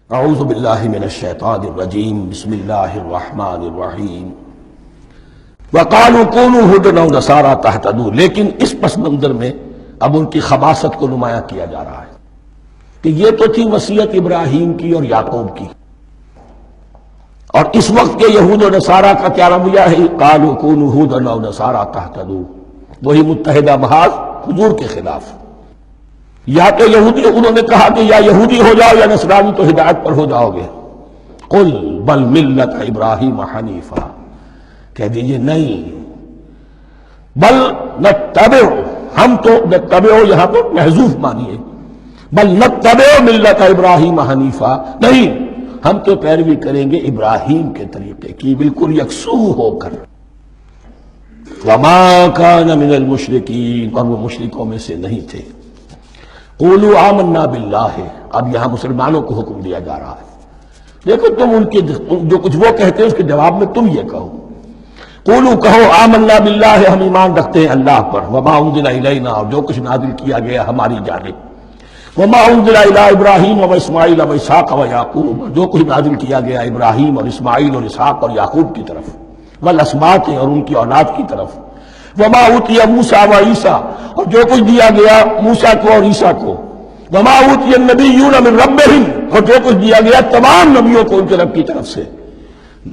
اعوذ باللہ من الشیطان الرجیم بسم اللہ الرحمن الرحیم وقالوا كونوا هودا او نصارى تهتدوا، لیکن اس پس منظر میں اب ان کی خباثت کو نمایاں کیا جا رہا ہے کہ یہ تو تھی وصیت ابراہیم کی اور یعقوب کی، اور اس وقت کے یہود و نصارہ کا کیا رویہ ہے؟ قالوا كونوا هودا او نصارى تهتدوا، وہی متحدہ محاذ حضور کے خلاف۔ یا تو یہودی انہوں نے کہا کہ یا یہودی ہو جاؤ یا نصرانی تو ہدایت پر ہو جاؤ گے۔ قل بل ملت ابراہیم حنیفا، کہہ دیجئے نہیں، بل نتبع، ہم تو نتبع یہاں پر محذوف مانی ہے، بل نتبع ملت ابراہیم حنیفا، نہیں، ہم تو پیروی کریں گے ابراہیم کے طریقے کی، بالکل یکسو ہو کر۔ وما کان من المشرکین، اور وہ مشرکوں میں سے نہیں تھے۔ قولوا آمنا باللہ، اب یہاں مسلمانوں کو حکم دیا جا رہا ہے۔ دیکھو تم ان کے جو کچھ وہ کہتے ہیں اس کے جواب میں تم یہ کہو، قولوا کہو آمنا باللہ، ہم ایمان رکھتے ہیں اللہ پر، وما انزل الینا، اور جو کچھ نازل کیا گیا ہماری جانب، وما انزل الی ابراہیم و اسماعیل و اسحاق و یعقوب، جو کچھ نازل کیا گیا ابراہیم اور اسماعیل اور اسحاق اور یعقوب کی طرف، والاسباط، اور ان کی اولاد کی طرف، وما اوتی موسیٰ و عیسیٰ، اور جو کچھ دیا گیا موسیٰ کو اور عیسیٰ کو، وما اوتی النبیون من ربہم، اور جو کچھ دیا گیا تمام نبیوں کو ان کے رب کی طرف سے،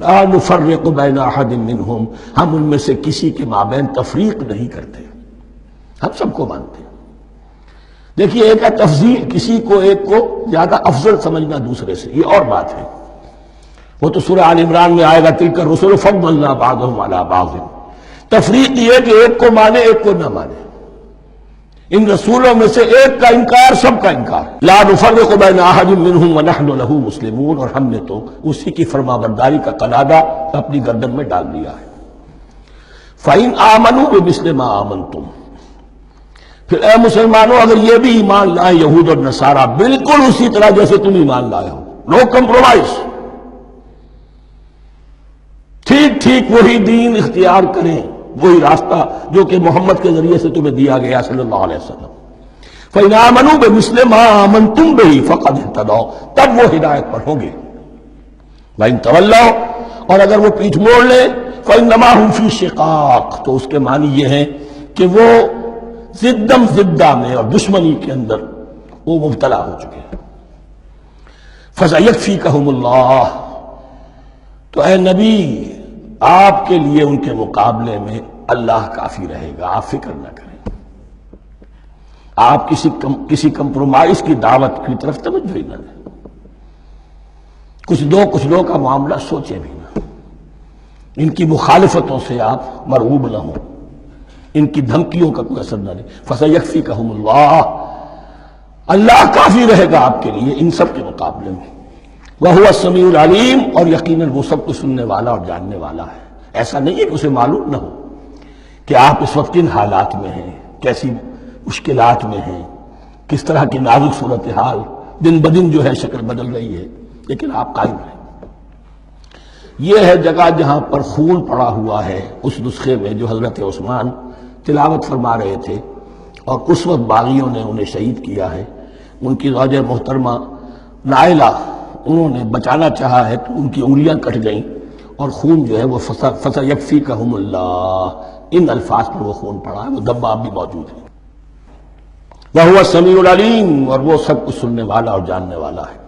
لا نفرق بین احد منہم، ہم ان میں سے کسی کے مابین تفریق نہیں کرتے، ہم سب کو مانتے ہیں۔ دیکھیے ایک ہے تفضیل، کسی کو ایک کو زیادہ افضل سمجھنا دوسرے سے، یہ اور بات ہے، وہ تو سورہ آل عمران میں آئے گا تلک الرسل فضلنا بعضهم علی بعض۔ تفریق یہ کہ ایک کو مانے ایک کو نہ مانے، ان رسولوں میں سے ایک کا انکار سب کا انکار، لا نفرق بین احد منہم ونحن له مسلمون، اور ہم نے تو اسی کی فرما برداری کا قلادہ اپنی گردن میں ڈال دیا ہے۔ فَإِنْ آمَنُوا بِمِثْلِ مَا آمَنْتُمْ، پھر اے مسلمانوں اگر یہ بھی ایمان لائے یہود اور نصارہ بالکل اسی طرح جیسے تم ایمان لائے ہو، نو کمپرومائز، ٹھیک ٹھیک وہی دین اختیار کریں، وہی راستہ جو کہ محمد کے ذریعے سے تمہیں دیا گیا صلی اللہ علیہ وسلم۔ فَإِنْ آمَنُوا بِمِثْلِ مَا آمَنْتُمْ بِهِ فَقَدْ اهْتَدَوْا، تب وہ ہدایت پر ہوں گے۔ وَإِنْ تَوَلَّوْا، اور اگر وہ پیٹھ موڑ لیں، فَإِنَّمَا هُمْ فِي شِقَاقٍ، تو اس کے معنی یہ ہیں کہ وہ زدم زدہ میں اور دشمنی کے اندر وہ مبتلا ہو چکے ہیں۔ فَسَيَكْفِيكَهُمُ اللَّهُ، تو اے نبی آپ کے لیے ان کے مقابلے میں اللہ کافی رہے گا، آپ فکر نہ کریں، آپ کسی کمپرومائز کی دعوت کی طرف توجہ ہی نہ دیں، کچھ دو کا معاملہ سوچیں بھی نہ، ان کی مخالفتوں سے آپ مرعوب نہ ہوں، ان کی دھمکیوں کا کوئی اثر نہ دیں۔ فَسَيَكْفِيكَهُمُ اللَّهُ، اللہ کافی رہے گا آپ کے لیے ان سب کے مقابلے میں۔ وَهُوَ السَّمِيعُ الْعَلِيمُ، اور یقیناً وہ سب کچھ سننے والا اور جاننے والا ہے۔ ایسا نہیں ہے کہ اسے معلوم نہ ہو کہ آپ اس وقت کن حالات میں ہیں، کیسی مشکلات میں ہیں، کس طرح کی نازک صورتحال دن بدن جو ہے شکل بدل رہی ہے، لیکن آپ قائم رہیں۔ یہ ہے جگہ جہاں پر خون پڑا ہوا ہے، اس نسخے میں جو حضرت عثمان تلاوت فرما رہے تھے، اور اس وقت باغیوں نے انہیں شہید کیا ہے۔ ان کی زوجہ محترمہ نائلہ، انہوں نے بچانا چاہا ہے تو ان کی انگلیاں کٹ گئیں، اور خون جو ہے وہ فَسَيَكْفِيكَهُمُ اللَّهُ، ان الفاظ پر وہ خون پڑا ہے، وہ دم اب بھی موجود ہے۔ وَهُوَ السَّمِيعُ الْعَلِيمُ، اور وہ سب کچھ سننے والا اور جاننے والا ہے۔